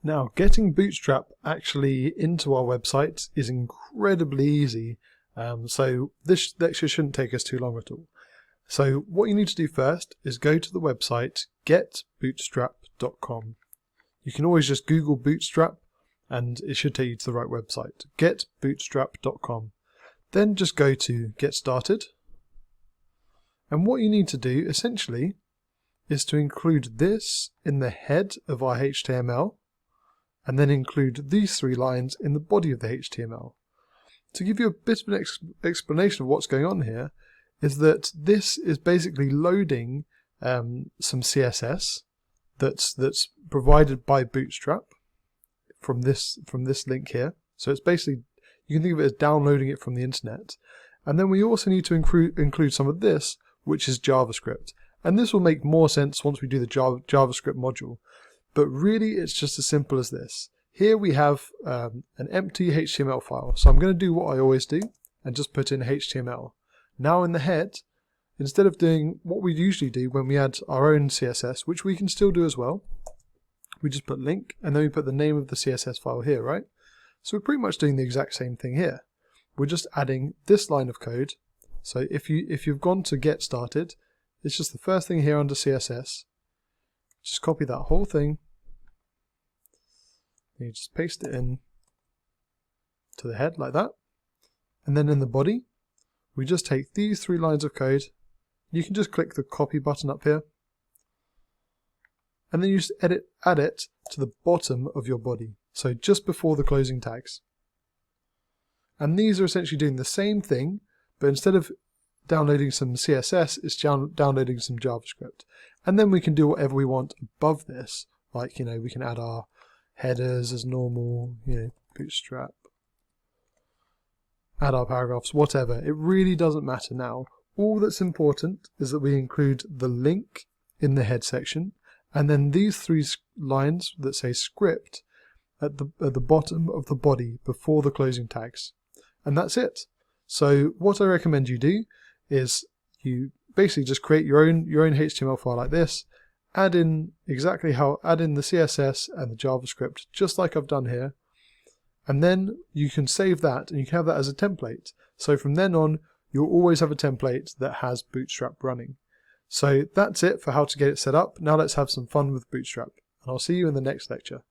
Now, getting Bootstrap actually into our website is incredibly easy, so this lecture shouldn't take us too long at all. So what you need to do first is go to the website getbootstrap.com. You can always just Google Bootstrap and it should take you to the right website, getbootstrap.com. Then just go to Get Started. And what you need to do essentially is to include this in the head of our HTML and then include these 3 lines in the body of the HTML. To give you a bit of an explanation of what's going on here is that this is basically loading some CSS that's provided by Bootstrap from this link here. So it's basically, you can think of it as downloading it from the internet. And then we also need to include some of this, which is JavaScript. And this will make more sense once we do the JavaScript module. But really it's just as simple as this. Here we have an empty HTML file. So I'm going to do what I always do and just put in HTML. Now in the head, instead of doing what we usually do when we add our own CSS, which we can still do as well, we just put link and then we put the name of the CSS file here, right? So we're pretty much doing the exact same thing here. We're just adding this line of code. So if you've gone to Get Started, it's just the first thing here under CSS. Just copy that whole thing. And you just paste it in to the head like that. And then in the body, we just take these 3 lines of code. You can just click the copy button up here. And then you just add it to the bottom of your body. So just before the closing tags. And these are essentially doing the same thing, but instead of downloading some CSS, it's downloading some JavaScript. And then we can do whatever we want above this. Like, we can add our headers as normal, Bootstrap. Add our paragraphs, whatever. It really doesn't matter now. All that's important is that we include the link in the head section, and then these 3 lines that say script at the bottom of the body before the closing tags. And that's it. So what I recommend you do is you basically just create your own HTML file like this, add in the CSS and the JavaScript just like I've done here, and then you can save that and you can have that as a template. So from then on, you'll always have a template that has Bootstrap running. So that's it for how to get it set up. Now let's have some fun with Bootstrap, and I'll see you in the next lecture.